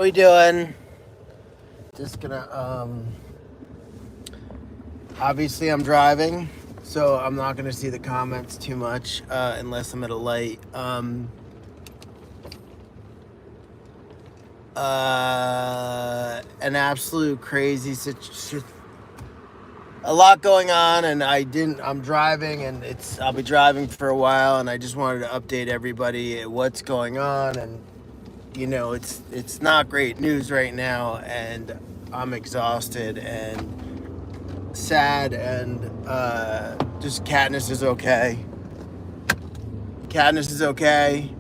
We doing? Just gonna obviously I'm driving, so I'm not gonna see the comments too much unless I'm at a light. An absolute crazy situation. A lot going on, and I'm driving, and I'll be driving for a while, and I just wanted to update everybody at what's going on. And it's not great news right now, and I'm exhausted and sad, and just Katniss is okay. Katniss is okay.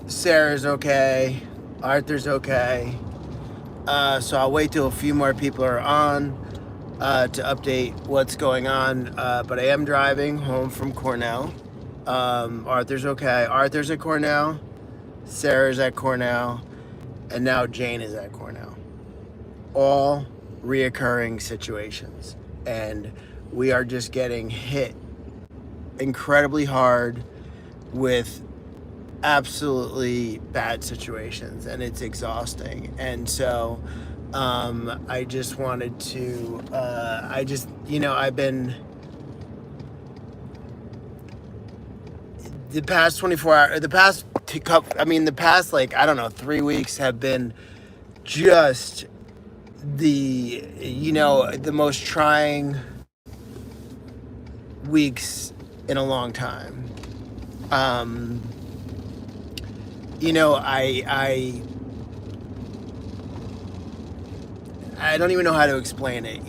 Sarah's okay. Arthur's okay. So I'll wait till a few more people are on to update what's going on. But I am driving home from Cornell. Arthur's okay. Arthur's at Cornell. Sarah's at Cornell. And now Jane is at Cornell. All reoccurring situations. And we are just getting hit incredibly hard with absolutely bad situations, and it's exhausting. And so I just wanted to I've been the past 24 hours, the past like, I don't know, 3 weeks have been just the most trying weeks in a long time. I don't even know how to explain it.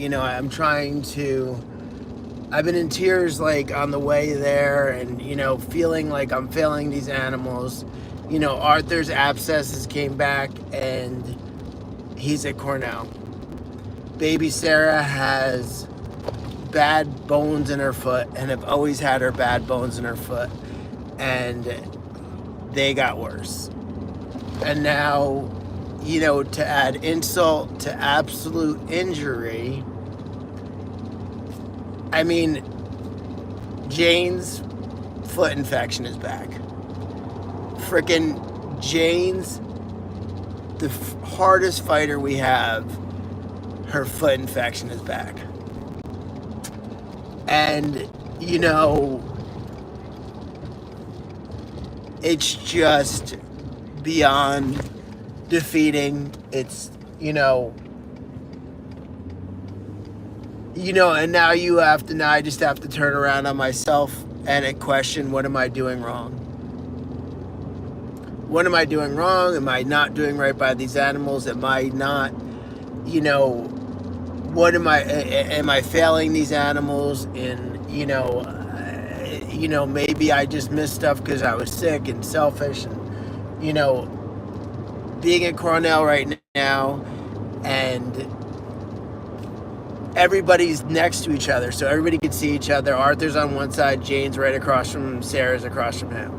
I've been in tears, like, on the way there, and, feeling like I'm failing these animals. Arthur's abscesses came back, and he's at Cornell. Baby Sarah has bad bones in her foot, and have always had her bad bones in her foot. And they got worse. And now, to add insult to absolute injury, I mean, Jane's foot infection is back. Frickin' Jane's the hardest fighter we have. Her foot infection is back. And, it's just beyond defeating. It's, and now I just have to turn around on myself and question, what am I doing wrong? What am I doing wrong? Am I not doing right by these animals? Am I not, am I failing these animals in, maybe I just missed stuff because I was sick and selfish, and, being at Cornell right now, and everybody's next to each other, so everybody can see each other. Arthur's on one side, Jane's right across from him, Sarah's across from him.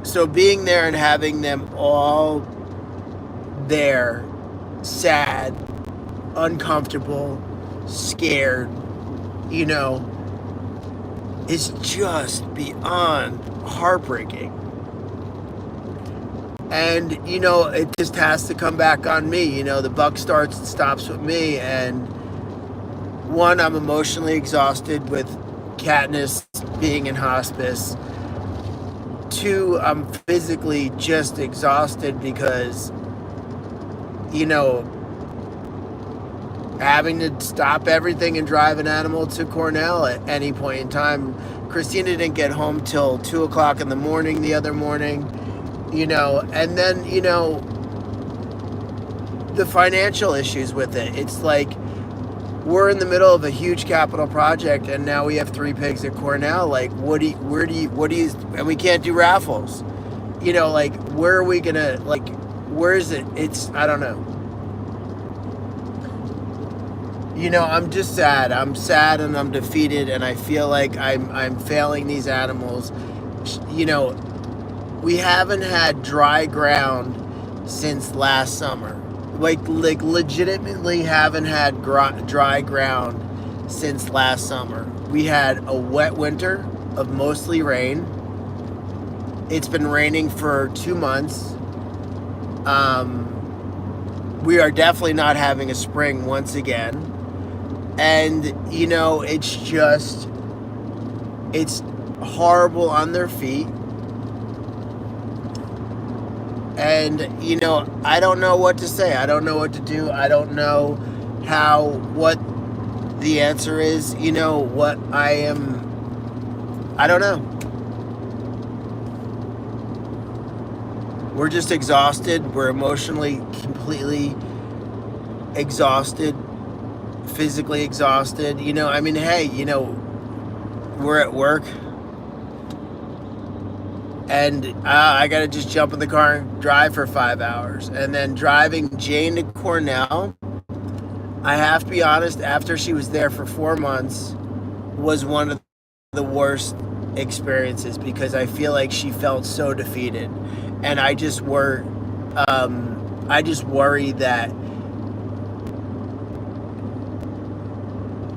So being there and having them all there, sad, uncomfortable, scared, is just beyond heartbreaking. And, it just has to come back on me. The buck starts and stops with me. And one, I'm emotionally exhausted with Katniss being in hospice. Two, I'm physically just exhausted because, having to stop everything and drive an animal to Cornell at any point in time. Christina didn't get home till 2 o'clock in the morning the other morning, and then, the financial issues with it. It's like we're in the middle of a huge capital project, and now we have 3 pigs at Cornell. Like, and we can't do raffles. Where are we gonna, where is it? I don't know. I'm just sad. I'm sad, and I'm defeated, and I feel like I'm failing these animals. We haven't had dry ground since last summer. Like legitimately haven't had dry ground since last summer. We had a wet winter of mostly rain. It's been raining for 2 months. We are definitely not having a spring once again. And, it's horrible on their feet. And, I don't know what to say. I don't know what to do. I don't know what the answer is. I don't know. We're just exhausted. We're emotionally completely exhausted, physically exhausted. Hey, we're at work. And I got to just jump in the car and drive for 5 hours. And then driving Jane to Cornell, I have to be honest, after she was there for 4 months, was one of the worst experiences because I feel like she felt so defeated. And I just worry that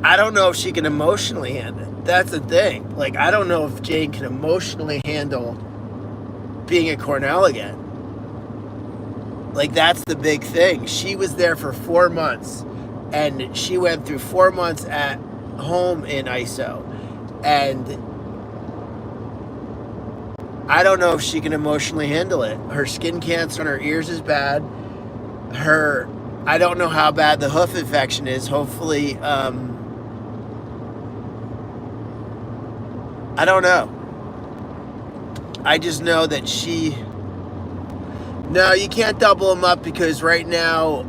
I don't know if she can emotionally handle it. That's the thing. Like, I don't know if Jane can emotionally handle being at Cornell again. Like, that's the big thing. She was there for 4 months, and she went through 4 months at home in ISO, and I don't know if she can emotionally handle it. Her skin cancer on her ears is bad. I don't know how bad the hoof infection is. Hopefully, I don't know. I just know that no, you can't double them up because right now,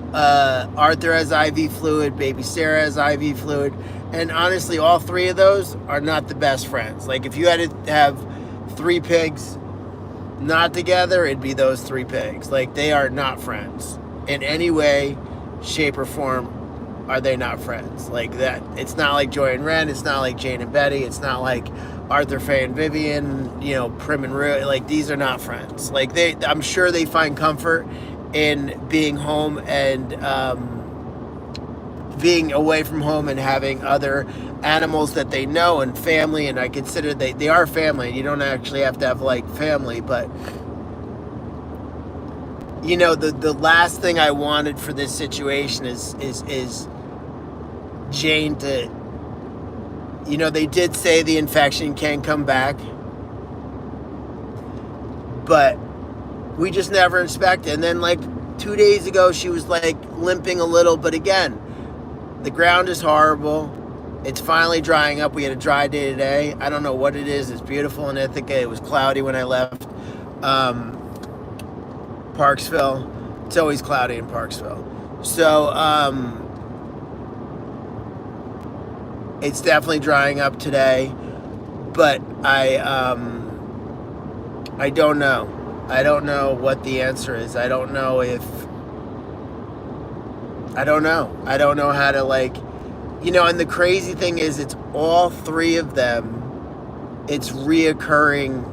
Arthur has IV fluid, baby Sarah has IV fluid, and honestly, all three of those are not the best friends. Like, if you had to have 3 pigs not together, it'd be those 3 pigs. Like, they are not friends. In any way, shape, or form, are they not friends? Like that. It's not like Joy and Ren. It's not like Jane and Betty. It's not like Arthur, Faye, and Vivian, Prim and Rue. Like, these are not friends. Like, I'm sure they find comfort in being home and being away from home and having other animals that they know and family. And I consider they are family. You don't actually have to have like family, but the last thing I wanted for this situation is Jane to, they did say the infection can come back, but we just never inspected. And then like 2 days ago, she was like limping a little, but again, the ground is horrible. It's finally drying up. We had a dry day today. I don't know what it is. It's beautiful in Ithaca. It was cloudy when I left Parksville. It's always cloudy in Parksville. So it's definitely drying up today, but I don't know. I don't know what the answer is. I don't know how to and the crazy thing is it's all 3 of them. It's reoccurring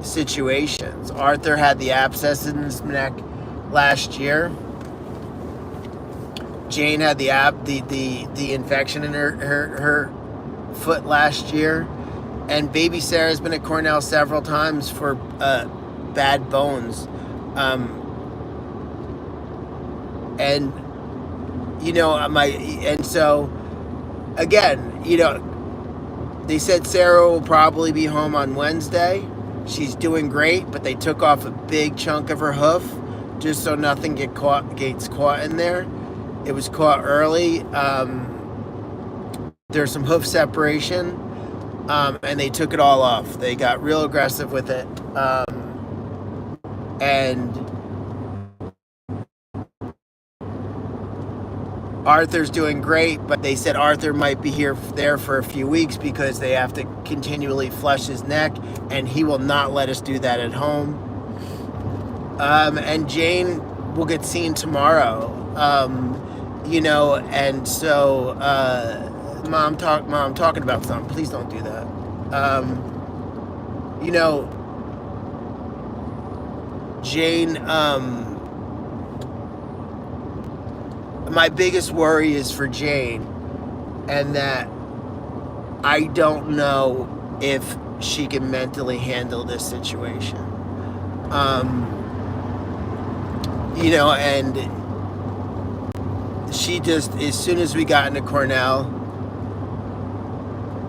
situations. Arthur had the abscess in his neck last year. Jane had the infection in her foot last year, and baby Sarah's been at Cornell several times for bad bones, and so again, they said Sarah will probably be home on Wednesday. She's doing great, but they took off a big chunk of her hoof just so nothing gets caught in there. It was caught early. There's some hoof separation, and they took it all off. They got real aggressive with it, and Arthur's doing great, but they said Arthur might be there for a few weeks because they have to continually flush his neck, and he will not let us do that at home. And Jane will get seen tomorrow, and so, Mom, I'm talking about something. Please don't do that. Jane, my biggest worry is for Jane, and that I don't know if she can mentally handle this situation. And she just, as soon as we got into Cornell,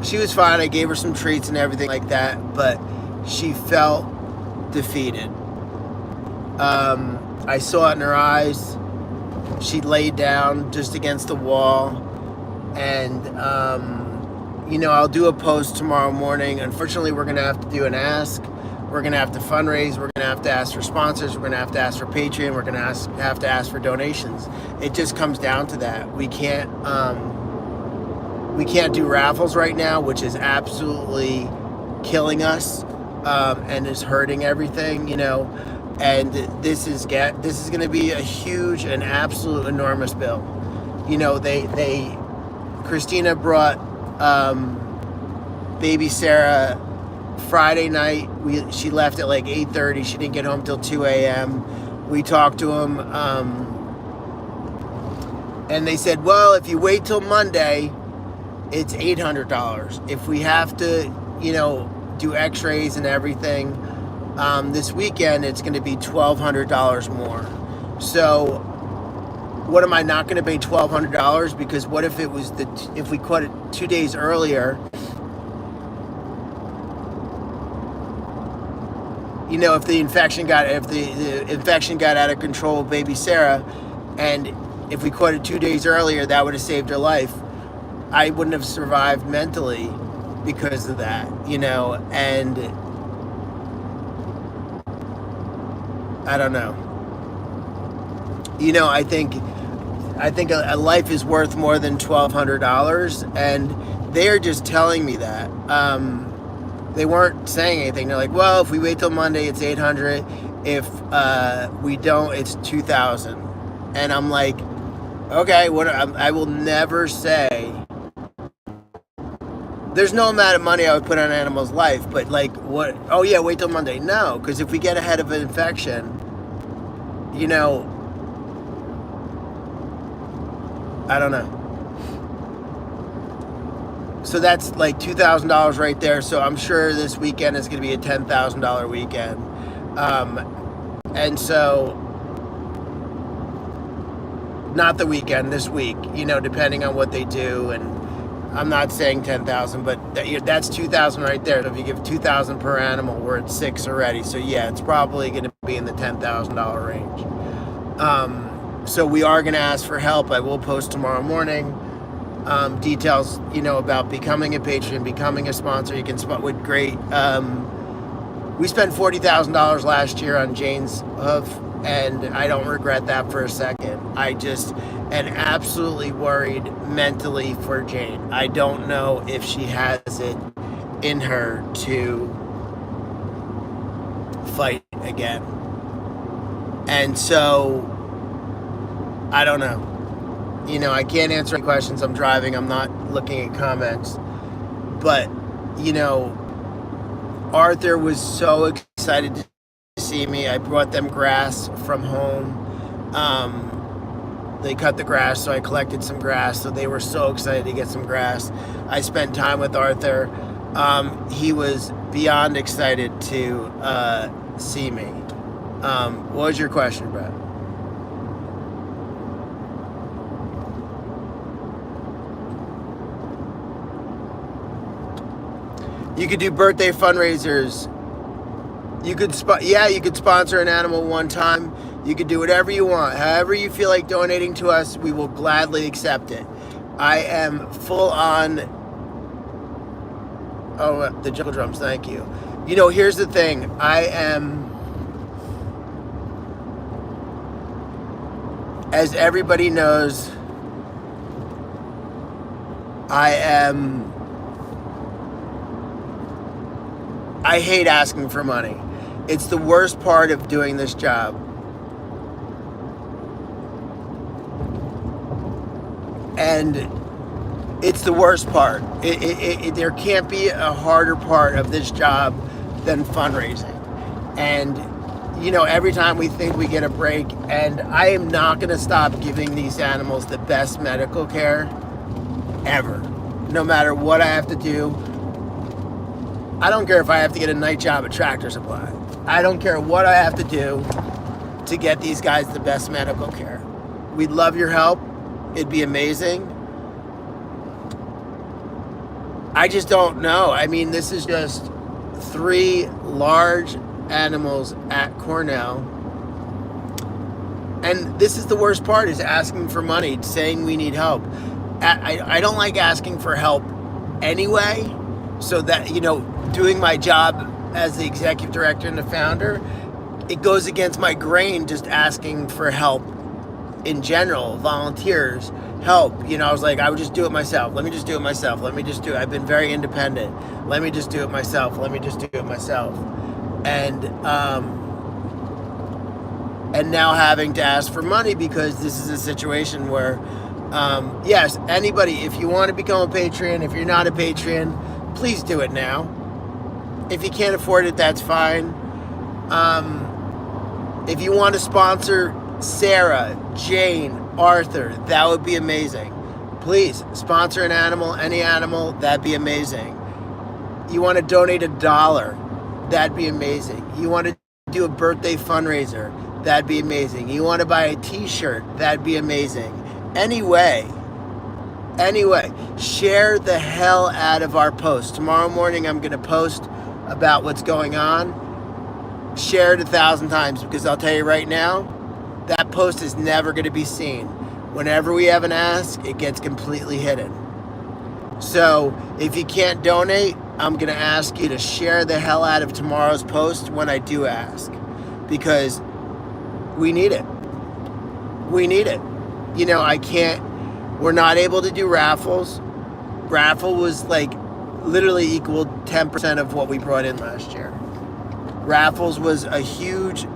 she was fine. I gave her some treats and everything like that, but she felt defeated. I saw it in her eyes. She laid down just against the wall, and I'll do a post tomorrow morning. Unfortunately, we're gonna have to do an ask. We're gonna have to fundraise. We're gonna have to ask for sponsors. We're gonna have to ask for Patreon. We're gonna have to ask for donations. It just comes down to that. We can't do raffles right now, which is absolutely killing us, and is hurting everything. And this is going to be a huge and absolute enormous bill. Christina brought baby Sarah Friday night. She left at like 8:30. She didn't get home till 2 a.m. We talked to them, and they said, well, if you wait till Monday, it's $800. If we have to, do x-rays and everything, this weekend, it's going to be $1,200 more. So what am I not going to pay $1,200? Because what if it was if we caught it 2 days earlier? If the infection got out of control with baby Sarah, and if we caught it 2 days earlier, that would have saved her life. I wouldn't have survived mentally because of that, and I don't know. I think a life is worth more than $1,200, and they are just telling me that. They weren't saying anything. They're like, well, if we wait till Monday, it's $800. If we don't, it's $2,000. And I'm like, okay, I will never say. There's no amount of money I would put on an animal's life, but like, what? Oh yeah, wait till Monday. No, because if we get ahead of an infection, I don't know. So that's like $2,000 right there. So I'm sure this weekend is going to be a $10,000 weekend. And so, not the weekend, this week, depending on what they do. And I'm not saying 10,000, but that's 2,000 right there. So if you give 2,000 per animal, we're at 6 already. So yeah, it's probably going to be in the $10,000 range. So we are going to ask for help. I will post tomorrow morning details, about becoming a patron, becoming a sponsor. You can spot with great. We spent $40,000 last year on Jane's hoof, and I don't regret that for a second. I just am absolutely worried mentally for Jane. I don't know if she has it in her to fight again. And so, I don't know. I can't answer any questions. I'm driving. I'm not looking at comments. But, Arthur was so excited to see me. I brought them grass from home. They cut the grass, so I collected some grass. So they were so excited to get some grass. I spent time with Arthur. He was beyond excited to see me. What was your question, Brett? You could do birthday fundraisers. You could sponsor an animal one time. You could do whatever you want. However you feel like donating to us, we will gladly accept it. I am full on. Oh, the jungle drums. Thank you. Here's the thing. I am, as everybody knows, I hate asking for money. It's the worst part of doing this job. And it's the worst part. There can't be a harder part of this job than fundraising. And, every time we think we get a break, and I am not going to stop giving these animals the best medical care ever. No matter what I have to do. I don't care if I have to get a night job at Tractor Supply. I don't care what I have to do to get these guys the best medical care. We'd love your help. It'd be amazing. I just don't know. I mean, this is just 3 large animals at Cornell. And this is the worst part, is asking for money, saying we need help. I don't like asking for help anyway. So that, you know, doing my job as the executive director and the founder, it goes against my grain just asking for help in general, volunteers, help. You know, I was like, I would just do it myself. Let me just do it myself. Let me just do it. I've been very independent. Let me just do it myself. Let me just do it myself. And now having to ask for money because this is a situation where, yes, anybody, if you want to become a Patreon, if you're not a Patreon, please do it now. If you can't afford it, that's fine. If you want to sponsor Sarah, Jane, Arthur, that would be amazing. Please sponsor an animal, any animal, that'd be amazing. You want to donate $1, that'd be amazing. You want to do a birthday fundraiser, that'd be amazing. You want to buy a t-shirt, that'd be amazing. Anyway, share the hell out of our post. Tomorrow morning I'm going to post about what's going on. Share it 1,000 times, because I'll tell you right now, that post is never going to be seen. Whenever we have an ask, it gets completely hidden. So if you can't donate, I'm going to ask you to share the hell out of tomorrow's post when I do ask, because we need it. We need it. You know, we're not able to do raffles. Raffle was like literally equaled 10% of what we brought in last year. Raffles was a huge,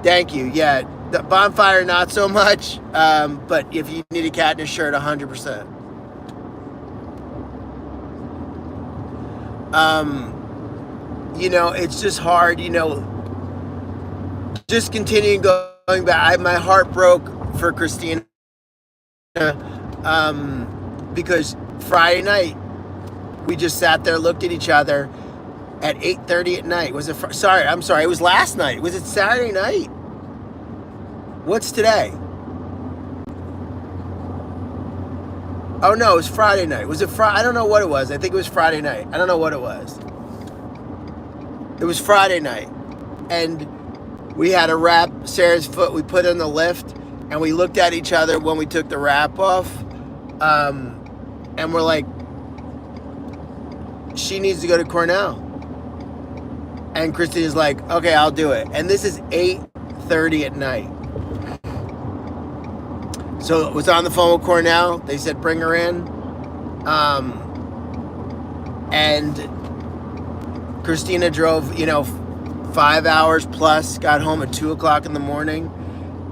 thank you. Yeah, the bonfire, not so much. But if you need a cat in a shirt, 100%. You know, it's just hard, you know, just continuing going back. My heart broke for Christina, because Friday night, we just sat there, looked at each other at 8:30 at night. Was it, I'm sorry, it was last night. Was it Saturday night? What's today? Oh no, it was Friday night. Was it Friday? I don't know what it was. I think it was Friday night. I don't know what it was. It was Friday night. And we had to wrap Sarah's foot. We put her in the lift, and we looked at each other when we took the wrap off. And we're like, she needs to go to Cornell. And Christina's like, okay, I'll do it. And this is 8:30 at night. So it was on the phone with Cornell. They said, bring her in. And Christina drove, 5 hours plus, got home at 2 o'clock in the morning.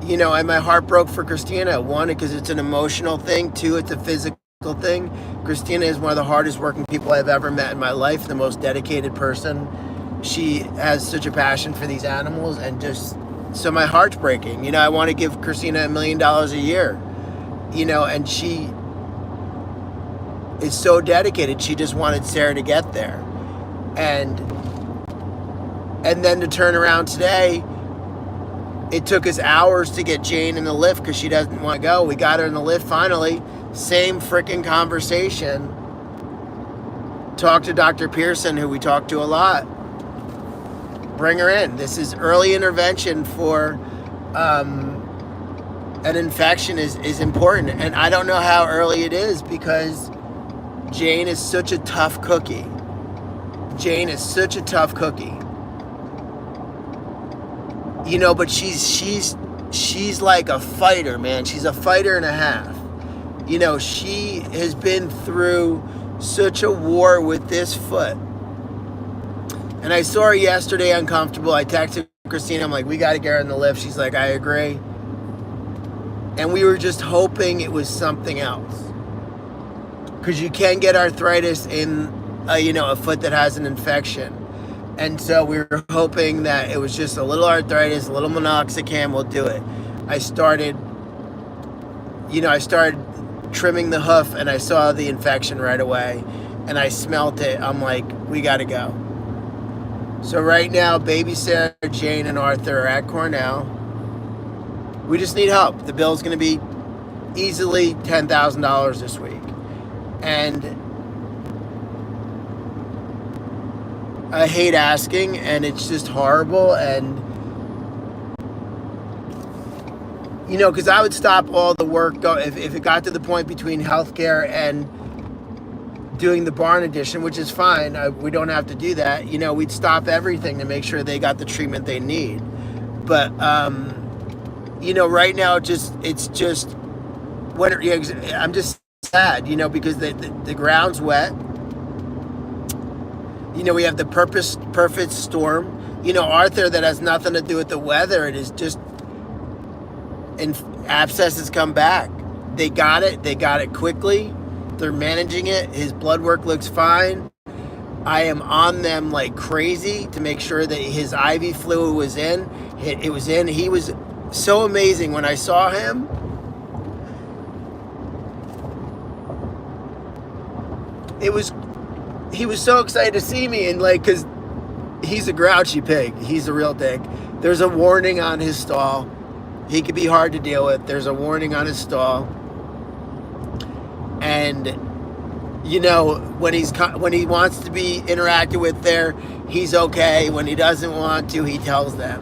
And my heart broke for Christina. 1, because it's an emotional thing. 2, it's a physical thing. Christina is one of the hardest working people I've ever met in my life, the most dedicated person. She has such a passion for these animals, and so my heart's breaking. I want to give Christina $1 million a year, and she is so dedicated. She just wanted Sarah to get there. And then to turn around today, it took us hours to get Jane in the lift because she doesn't want to go. We got her in the lift finally. Same freaking conversation. Talked to Dr. Pearson, who we talked to a lot. Bring her in. This is early intervention for an infection is important. And I don't know how early it is, because Jane is such a tough cookie. But she's like a fighter, man. She's a fighter and a half. She has been through such a war with this foot. And I saw her yesterday uncomfortable. I texted Christina. I'm like, we got to get her in the lift. She's like, I agree. And we were just hoping it was something else. Because you can get arthritis in, a foot that has an infection. And so we were hoping that it was just a little arthritis, a little monoxicam will do it. I started trimming the hoof, and I saw the infection right away, and I smelt it. I'm like, we got to go. So right now, baby Sarah, Jane, and Arthur are at Cornell. We just need help. The bill's going to be easily $10,000 this week. And I hate asking, and it's just horrible. And, you know, because I would stop all the work if it got to the point between healthcare and doing the barn addition, which is fine. We don't have to do that. You know, we'd stop everything to make sure they got the treatment they need. But, you know, right now, it's just I'm just sad, you know, because the ground's wet. You know, we have the perfect storm. You know, Arthur, that has nothing to do with the weather. It is just, and abscesses come back. They got it quickly. They're managing it. His blood work looks fine. I am on them like crazy to make sure that his IV fluid was in. It was in. He was so amazing when I saw him. He was so excited to see me, and like, cause he's a grouchy pig. He's a real dick. There's a warning on his stall. He could be hard to deal with. There's a warning on his stall. And, you know, when he wants to be interacted with there, he's okay. When he doesn't want to, he tells them.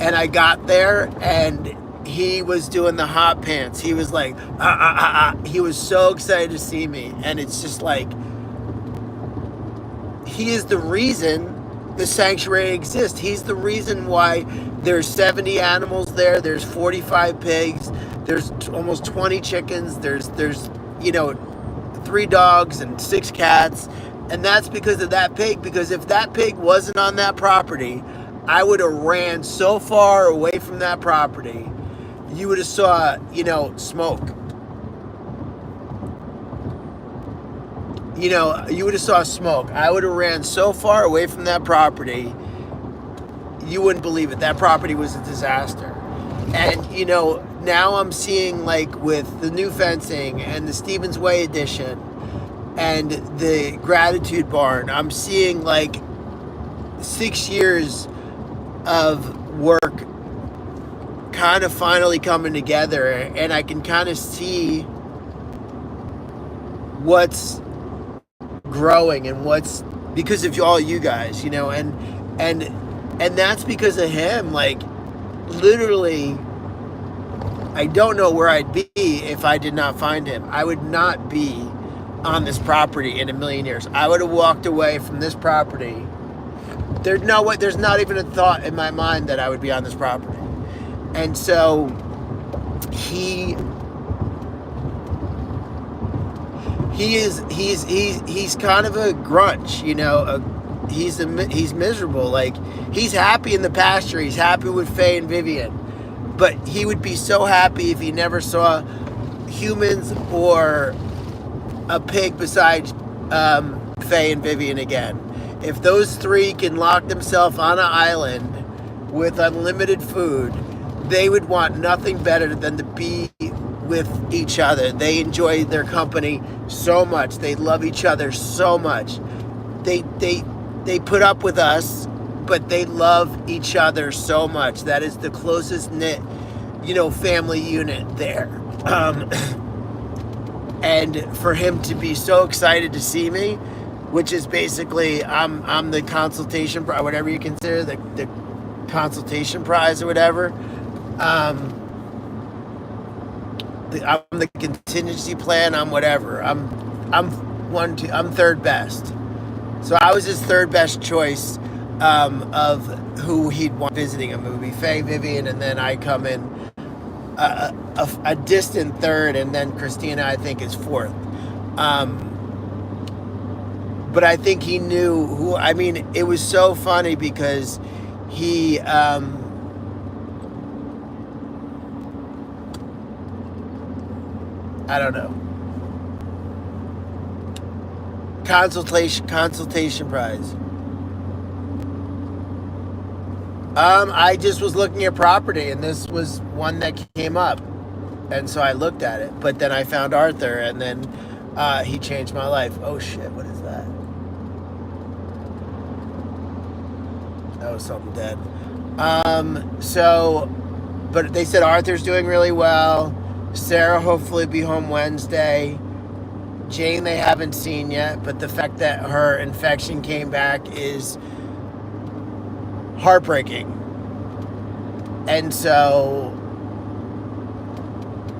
And I got there, and he was doing the hot pants. He was like, He was so excited to see me. And it's just like, he is the reason the sanctuary exists. He's the reason why there's 70 animals there. There's 45 pigs. There's almost 20 chickens. There's you know, 3 dogs and 6 cats. And that's because of that pig. Because if that pig wasn't on that property, I would have ran so far away from that property. You would have saw, you know, smoke. You know, you would have saw smoke. I would have ran so far away from that property, you wouldn't believe it. That property was a disaster. And, you know, now I'm seeing, like, with the new fencing and the Stevens Way addition and the gratitude barn, I'm seeing, like, 6 years of work kind of finally coming together. And I can kind of see what's growing and what's because of all you guys, you know, and that's because of him. Like, literally, I don't know where I'd be if I did not find him. I would not be on this property in a million years. I would have walked away from this property. There's not even a thought in my mind that I would be on this property. And so he's kind of a grunch, you know. He's miserable. Like, he's happy in the pasture. He's happy with Faye and Vivian, but he would be so happy if he never saw humans or a pig besides Faye and Vivian again. If those 3 can lock themselves on an island with unlimited food, they would want nothing better than to be with each other. They enjoy their company so much. They love each other so much. They put up with us, but they love each other so much. That is the closest knit, you know, family unit there. And for him to be so excited to see me, which is basically I'm the consultation, whatever you consider the consultation prize or whatever. I'm the contingency plan. I'm whatever. I'm third best. So I was his third best choice of who he'd want visiting him. It would be Faye, Vivian, and then I come in a distant third, and then Christina, I think, is fourth. But I think he knew who. I mean, it was so funny because he. I don't know. Consultation prize. I just was looking at property, and this was one that came up, and so I looked at it. But then I found Arthur, and then he changed my life. Oh shit! What is that? That was something dead. So, but they said Arthur's doing really well. Sarah hopefully be home Wednesday. Jane they haven't seen yet, but the fact that her infection came back is heartbreaking. And so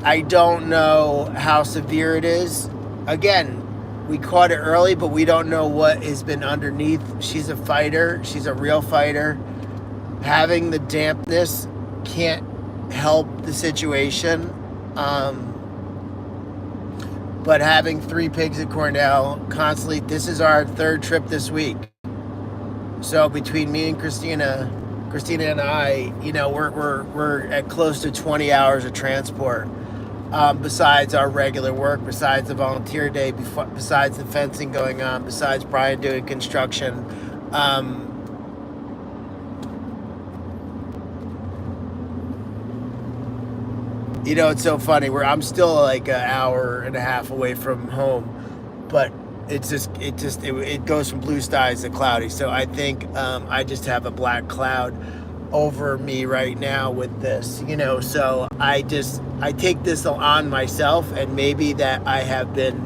I don't know how severe it is. Again, we caught it early, but we don't know what has been underneath. She's a fighter. She's a real fighter. Having the dampness can't help the situation. But having 3 pigs at Cornell constantly, this is our 3rd trip this week. So between me and Christina and I, you know, we're at close to 20 hours of transport. Besides our regular work, besides the volunteer day, besides the fencing going on, besides Brian doing construction. You know, it's so funny. I'm still like an hour and a half away from home, but it goes from blue skies to cloudy. So I think I just have a black cloud over me right now with this, you know. So I take this on myself, and maybe that I have been,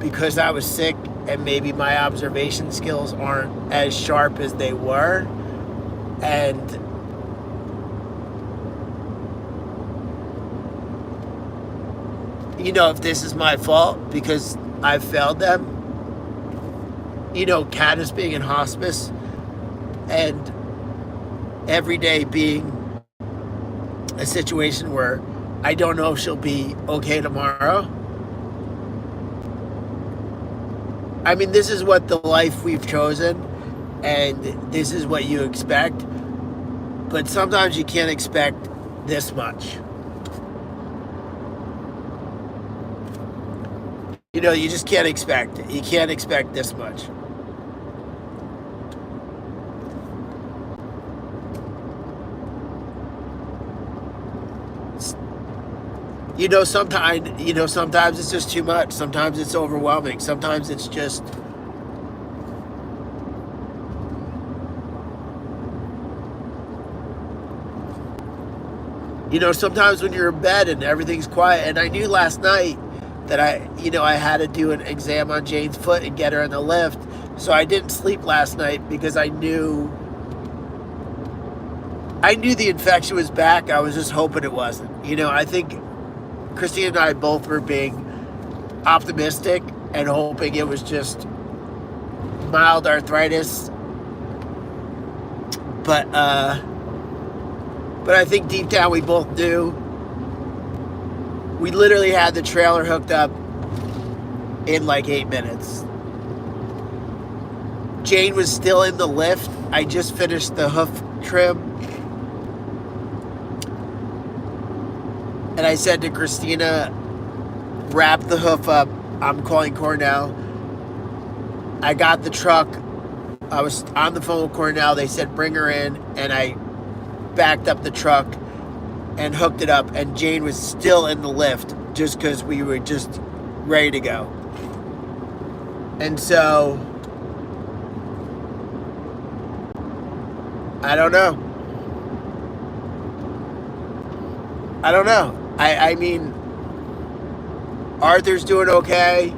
because I was sick, and maybe my observation skills aren't as sharp as they were, and you know, if this is my fault because I've failed them, you know, Katniss being in hospice and every day being a situation where I don't know if she'll be okay tomorrow. I mean, this is what the life we've chosen, and this is what you expect, but sometimes you can't expect this much. You know, you just can't expect it. You can't expect this much. Sometimes it's just too much. Sometimes it's overwhelming. Sometimes it's just, you know, sometimes when you're in bed and everything's quiet, and I knew last night that I had to do an exam on Jane's foot and get her in the lift. So I didn't sleep last night because I knew the infection was back. I was just hoping it wasn't. You know, I think Christine and I both were being optimistic and hoping it was just mild arthritis. But I think deep down we both knew. We literally had the trailer hooked up in like 8 minutes. Jane was still in the lift. I just finished the hoof trim. And I said to Christina, wrap the hoof up. I'm calling Cornell. I got the truck. I was on the phone with Cornell. They said, bring her in. And I backed up the truck and hooked it up, and Jane was still in the lift just because we were just ready to go. And so I don't know. I mean, Arthur's doing okay.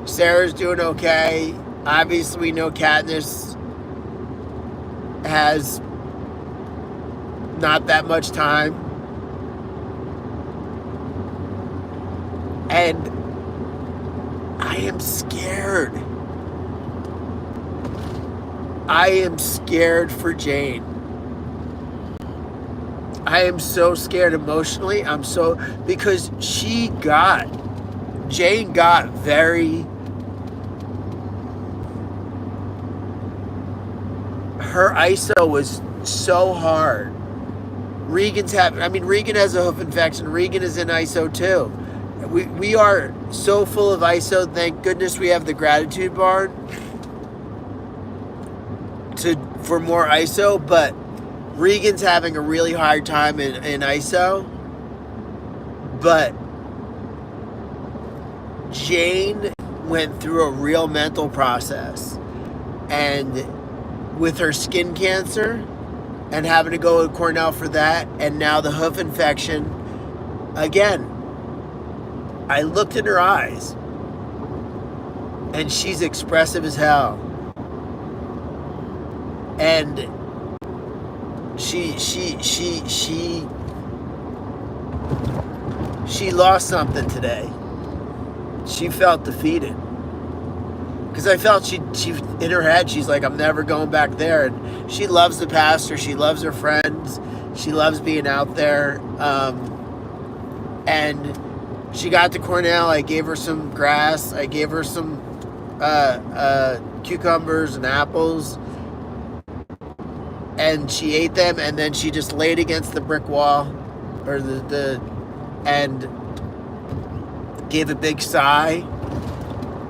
Sarah's doing okay. Obviously, we know Katniss has not that much time. And I am scared. I am scared for Jane. I am so scared emotionally. Because Jane got very, her ISO was so hard. Regan has a hoof infection. Regan is in ISO too. We are so full of ISO. Thank goodness we have the gratitude barn for more ISO, but Regan's having a really hard time in ISO. But Jane went through a real mental process, and with her skin cancer, and having to go to Cornell for that, and now the hoof infection. Again, I looked in her eyes, and she's expressive as hell. And she lost something today. She felt defeated. Because I felt she in her head, she's like, I'm never going back there. And she loves the pastor. She loves her friends. She loves being out there. And she got to Cornell. I gave her some grass. I gave her some cucumbers and apples. And she ate them. And then she just laid against the brick wall, or and gave a big sigh.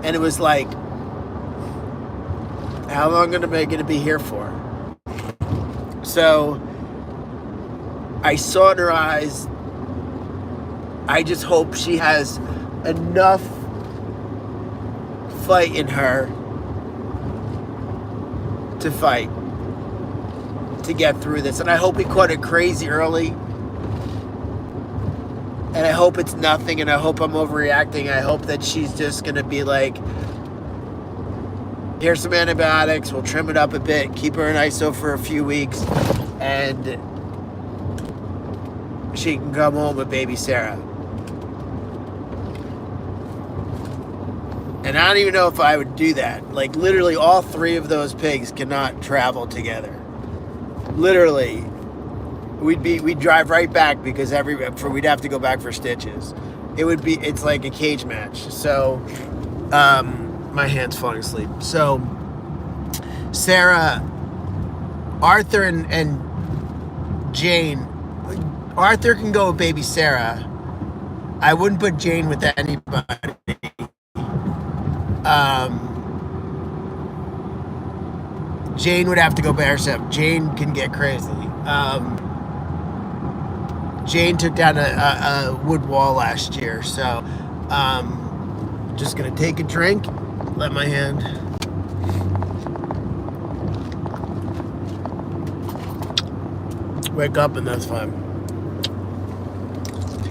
And it was like, how long am I going to be here for? So I saw in her eyes, I just hope she has enough fight in her to fight, to get through this. And I hope we caught it crazy early. And I hope it's nothing, and I hope I'm overreacting. I hope that she's just going to be like, here's some antibiotics, we'll trim it up a bit, keep her in ISO for a few weeks, and she can come home with baby Sarah. And I don't even know if I would do that. Like, literally all three of those pigs cannot travel together. Literally. We'd drive right back because we'd have to go back for stitches. It's like a cage match. So, my hand's falling asleep. So, Sarah, Arthur and Jane. Arthur can go with baby Sarah. I wouldn't put Jane with anybody. Jane would have to go by herself. Jane can get crazy. Jane took down a wood wall last year, so just gonna take a drink, let my hand. Wake up and that's fine.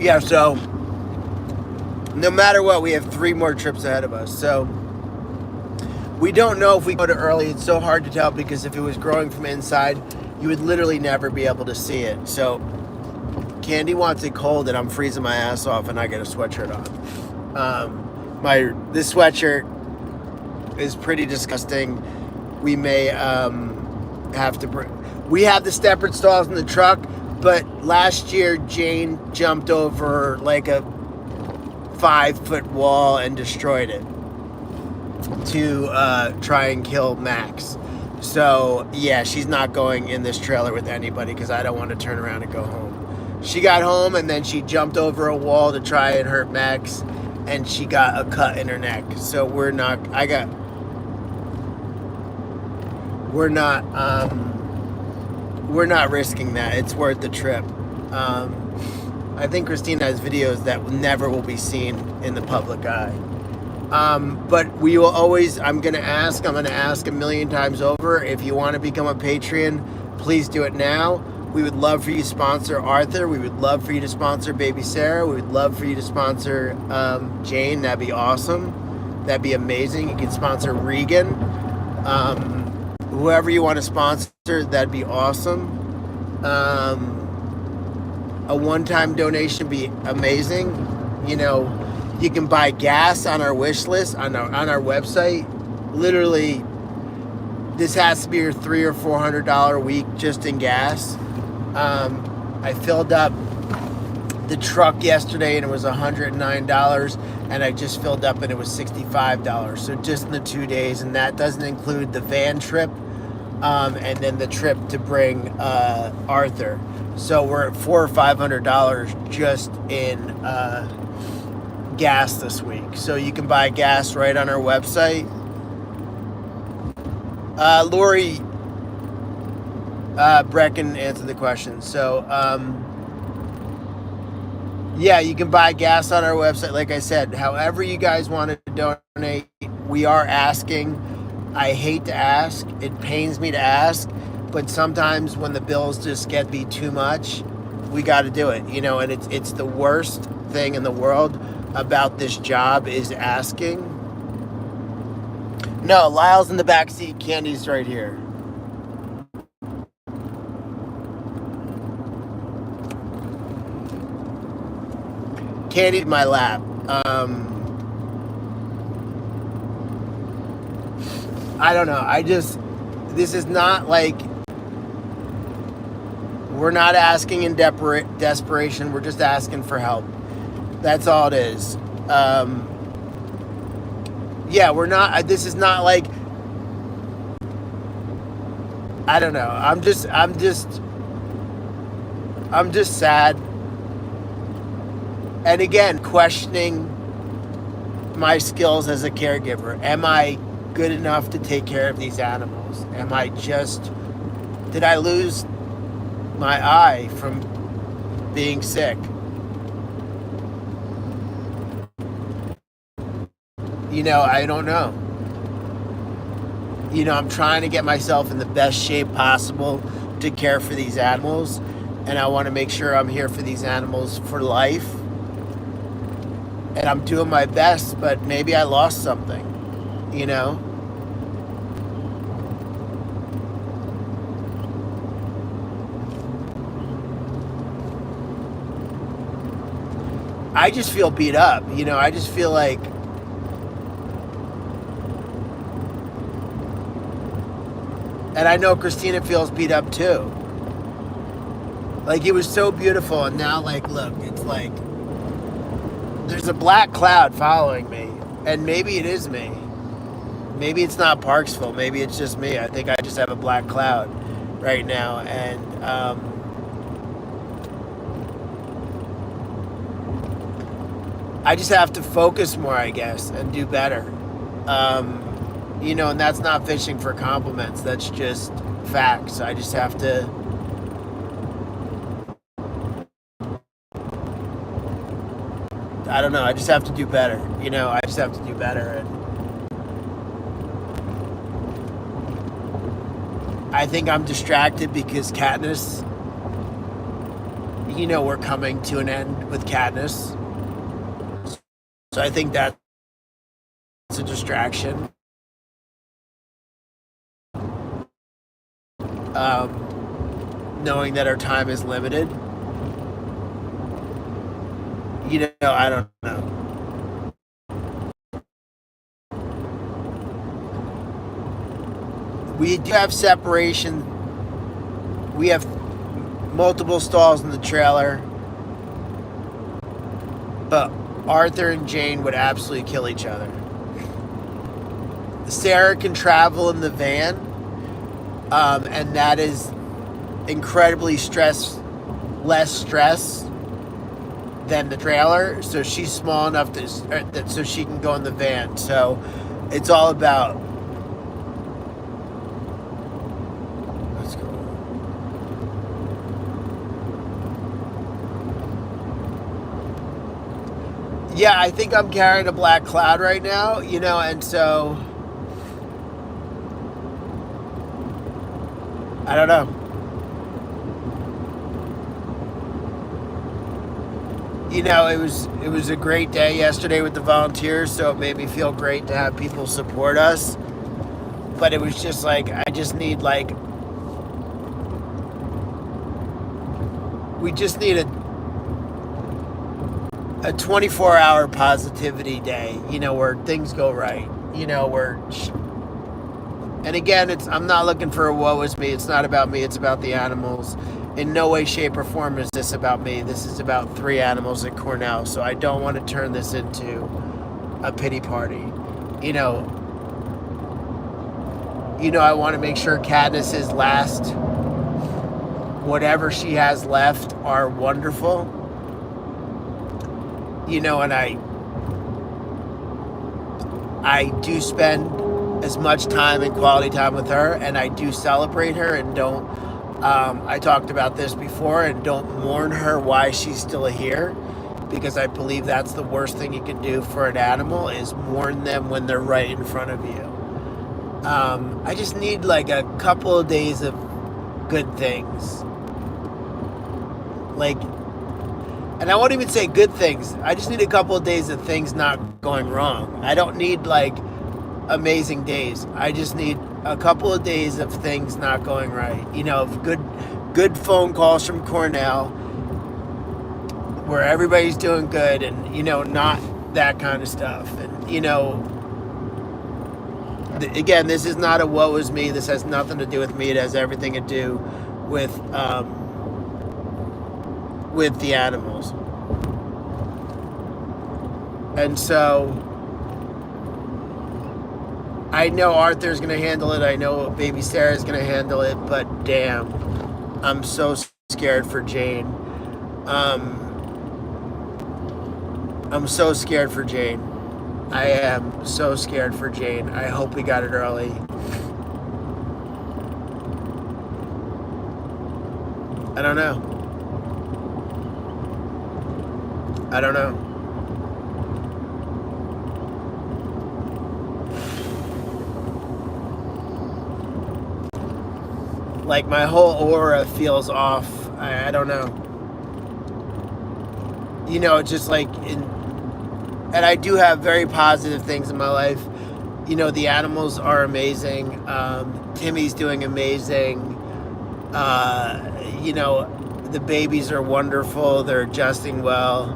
Yeah, so no matter what, we have 3 more trips ahead of us. So we don't know if we go to early. It's so hard to tell because if it was growing from inside, you would literally never be able to see it. So Candy wants it cold and I'm freezing my ass off and I get a sweatshirt on. This sweatshirt is pretty disgusting. We may have to we have the steppered stalls in the truck, but last year Jane jumped over like a 5-foot wall and destroyed it to try and kill Max. So yeah, she's not going in this trailer with anybody because I don't want to turn around and go home. She got home and then she jumped over a wall to try and hurt Max, and she got a cut in her neck. So we're not risking that. It's worth the trip. I think Christina has videos that never will be seen in the public eye. But we will always, I'm going to ask a million times over, if you want to become a Patreon, please do it now. We would love for you to sponsor Arthur. We would love for you to sponsor baby Sarah. We would love for you to sponsor Jane. That'd be awesome. That'd be amazing. You can sponsor Regan. Whoever you want to sponsor, that'd be awesome. A one-time donation would be amazing. You know, you can buy gas on our wish list, on our website. Literally, this has to be your $300 or $400 a week just in gas. I filled up the truck yesterday and it was $109, and I just filled up and it was $65. So just in the 2 days, and that doesn't include the van trip and then the trip to bring Arthur. So we're at $400 or $500 just in gas this week. So you can buy gas right on our website. Lori Brecken answered the question. So yeah, you can buy gas on our website. Like I said, however you guys want to donate, we are asking. I hate to ask. It pains me to ask. but sometimes when the bills just get to be too much, we got to do it, you know. And it's the worst thing in the world about this job is asking. No, Lyle's in the back seat. Candy's right here. Candy's in my lap. I don't know. This is not like, we're not asking in desperation. We're just asking for help. That's all it is. Yeah, we're not, this is not like, I don't know. I'm just sad. And again, questioning my skills as a caregiver. Am I good enough to take care of these animals? Did I lose my eye from being sick? You know, I don't know. You know, I'm trying to get myself in the best shape possible to care for these animals. And I want to make sure I'm here for these animals for life. And I'm doing my best, but maybe I lost something, you know? I just feel beat up, you know? I just feel like, and I know Christina feels beat up too. Like, it was so beautiful, and now, like, look, it's like, there's a black cloud following me, and maybe it is me. Maybe it's not Parksville. Maybe it's just me. I think I just have a black cloud right now, and I just have to focus more, I guess, and do better. You know, and that's not fishing for compliments. That's just facts. I just have to. I don't know. I just have to do better. You know, I just have to do better. And I think I'm distracted because Katniss, you know, we're coming to an end with Katniss. So I think that's a distraction. Knowing that our time is limited. You know, I don't know. We do have separation. We have multiple stalls in the trailer. But Arthur and Jane would absolutely kill each other. Sarah can travel in the van. And that is incredibly less stress than the trailer, so she's small enough so she can go in the van. So it's all about, let's go. Yeah, I think I'm carrying a black cloud right now, you know, and so I don't know. You know, it was a great day yesterday with the volunteers, so it made me feel great to have people support us. But it was just like, I just need, like, we just need a 24-hour positivity day, you know, where things go right, you know, and again, I'm not looking for a woe is me. It's not about me. It's about the animals. In no way, shape, or form is this about me. This is about 3 animals at Cornell. So I don't want to turn this into a pity party. You know, I want to make sure Katniss's last, whatever she has left, are wonderful. You know, and I do spend as much time and quality time with her, and I do celebrate her and don't, I talked about this before, and don't mourn her why she's still here, because I believe that's the worst thing you can do for an animal, is mourn them when they're right in front of you. I just need like a couple of days of good things. Like, and I won't even say good things. I just need a couple of days of things not going wrong. I don't need like amazing days. I just need a couple of days of things not going right. You know, good phone calls from Cornell where everybody's doing good, and you know, not that kind of stuff. And you know, again, this is not a woe is me. This has nothing to do with me. It has everything to do with the animals. And so I know Arthur's going to handle it. I know baby Sarah's going to handle it. But damn, I'm so scared for Jane. I'm so scared for Jane. I am so scared for Jane. I hope we got it early. I don't know. I don't know. Like my whole aura feels off. I don't know. You know, just like and I do have very positive things in my life. You know, the animals are amazing. Timmy's doing amazing. You know, the babies are wonderful. They're adjusting well.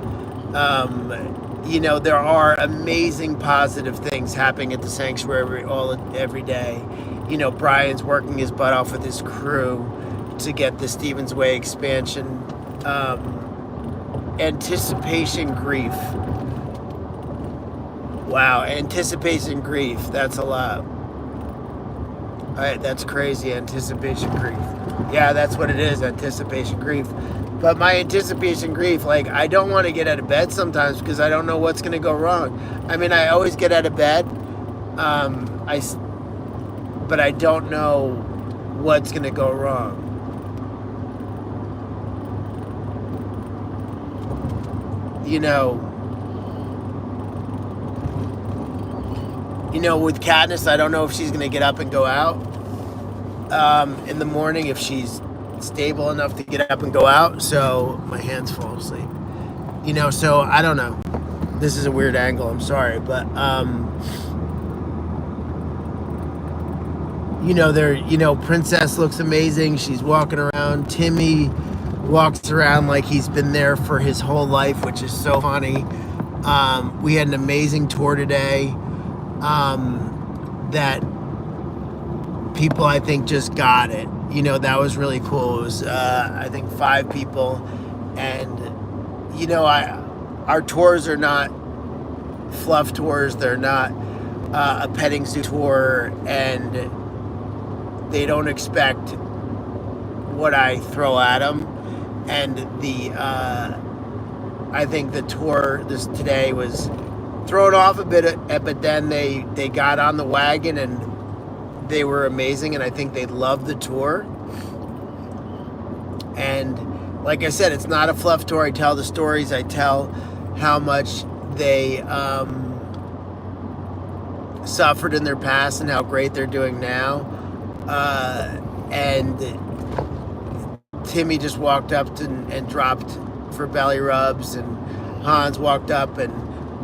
You know, there are amazing positive things happening at the sanctuary every day. You know, Brian's working his butt off with his crew to get the Stevens Way expansion. Anticipation grief. Wow, anticipation grief. That's a lot. All right, that's crazy. Anticipation grief. Yeah, that's what it is. Anticipation grief. But my anticipation grief, like, I don't want to get out of bed sometimes because I don't know what's going to go wrong. I mean, I always get out of bed. But I don't know what's going to go wrong. You know, with Katniss, I don't know if she's going to get up and go out in the morning, if she's stable enough to get up and go out. So my hands fall asleep. You know, so I don't know. This is a weird angle. I'm sorry, but you know, Princess looks amazing. She's walking around. Timmy walks around like he's been there for his whole life, which is so funny. We had an amazing tour today. That people, I think, just got it. You know, that was really cool. It was, I think, 5 people. And, you know, our tours are not fluff tours. They're not a petting zoo tour. And they don't expect what I throw at them. And I think the tour today was thrown off a bit, but then they got on the wagon and they were amazing, and I think they loved the tour. And like I said, it's not a fluff tour. I tell the stories. I tell how much they suffered in their past and how great they're doing now. And Timmy just walked up and dropped for belly rubs, and Hans walked up, and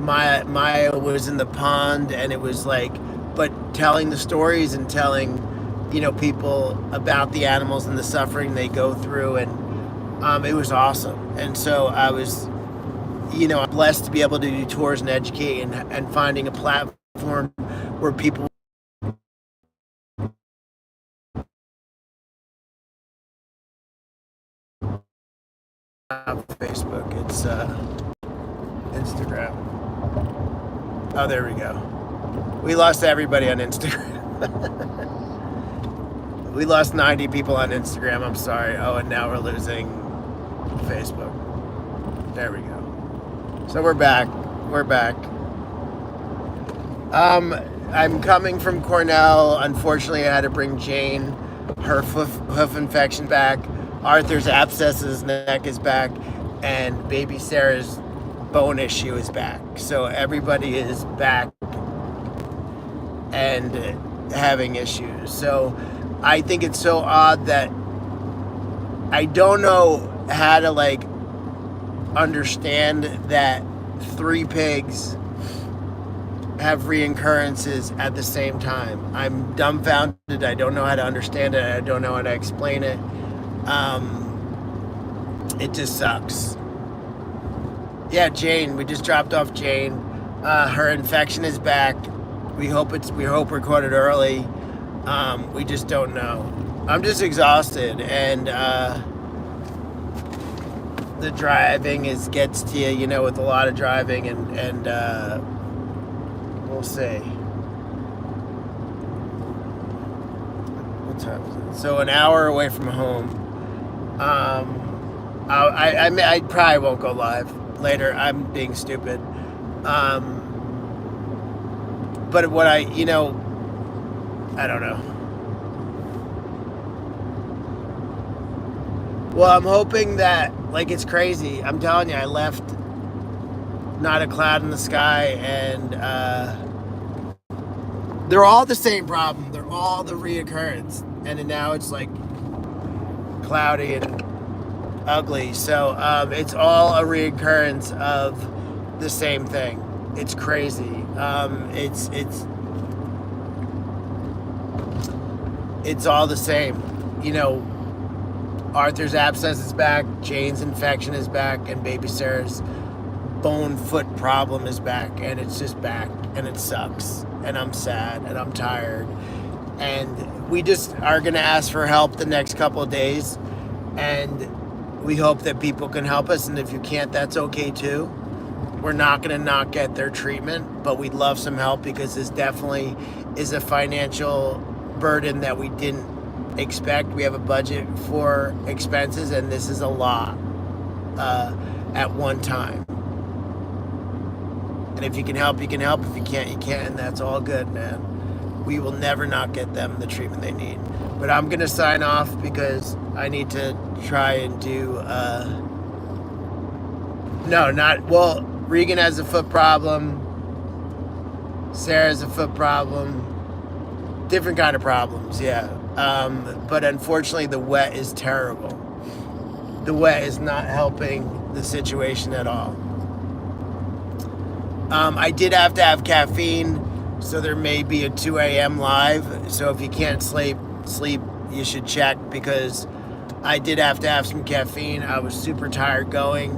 Maya was in the pond, and it was like, but telling the stories and telling, you know, people about the animals and the suffering they go through, and it was awesome. And so I was, you know, I'm blessed to be able to do tours and educate and finding a platform where people Facebook, it's Instagram. Oh, there we go. We lost everybody on Instagram. We lost 90 people on Instagram. I'm sorry. Oh, and now we're losing Facebook. There we go. So we're back. We're back. I'm coming from Cornell. Unfortunately, I had to bring Jane. Her hoof infection back. Arthur's abscess in his neck is back. And baby Sarah's bone issue is back. So everybody is back and having issues. So I think it's so odd that I don't know how to like understand that 3 pigs have reoccurrences at the same time. I'm dumbfounded. I don't know how to understand it. I don't know how to explain it. It just sucks. Yeah, Jane. We just dropped off Jane. Her infection is back. We hope we caught it early. We just don't know. I'm just exhausted, and the driving gets to you, with a lot of driving, and we'll see. What time is it? So an hour away from home. I probably won't go live later. I'm being stupid. But what I don't know. Well, I'm hoping that, like, it's crazy. I'm telling you, I left not a cloud in the sky, and they're all the same problem. They're all the reoccurrence. And then now it's like cloudy and ugly. So it's all a reoccurrence of the same thing. It's crazy. It's all the same. Arthur's abscess is back, Jane's infection is back, and baby Sarah's bone foot problem is back, and it's just back, and it sucks, and I'm sad, and I'm tired, and we just are going to ask for help the next couple of days, and we hope that people can help us, and if you can't, that's okay too. We're not going to not get their treatment, but we'd love some help, because this definitely is a financial burden that we didn't expect. We have a budget for expenses, and this is a lot at one time. And if you can help, you can help. If you can't, you can't, and that's all good, man. We will never not get them the treatment they need. But I'm gonna sign off because I need to try and do Regan has a foot problem, Sarah has a foot problem, different kind of problems, yeah. But unfortunately, the wet is terrible. The wet is not helping the situation at all. I did have to have caffeine, so there may be a 2 a.m. live. So if you can't sleep, you should check, because I did have to have some caffeine. I was super tired going,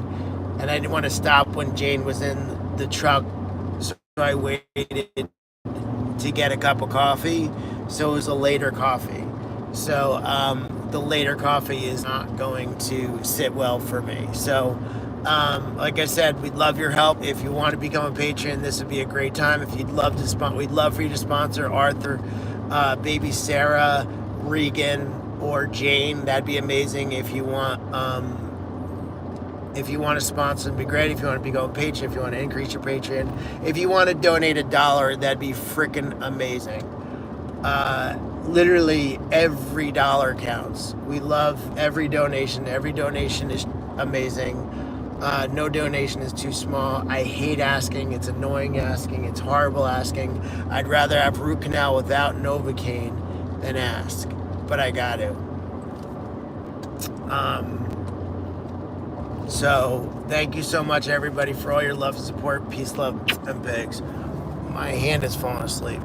and I didn't want to stop when Jane was in the truck, so I waited to get a cup of coffee. So it was a later coffee. So the later coffee is not going to sit well for me. So like I said, we'd love your help. If you want to become a patron, this would be a great time. If you'd love to we'd love for you to sponsor Arthur, baby Sarah, Regan, or Jane. That'd be amazing. If you want to sponsor, it'd be great. If you want to become a patron, if you want to increase your Patreon, if you want to donate $1, that'd be freaking amazing. Literally every dollar counts. We love every donation. Every donation is amazing. No donation is too small. I hate asking. It's annoying asking. It's horrible asking. I'd rather have root canal without Novocaine than ask, but I got to. So thank you so much, everybody, for all your love and support. Peace, love, and pigs. My hand is falling asleep.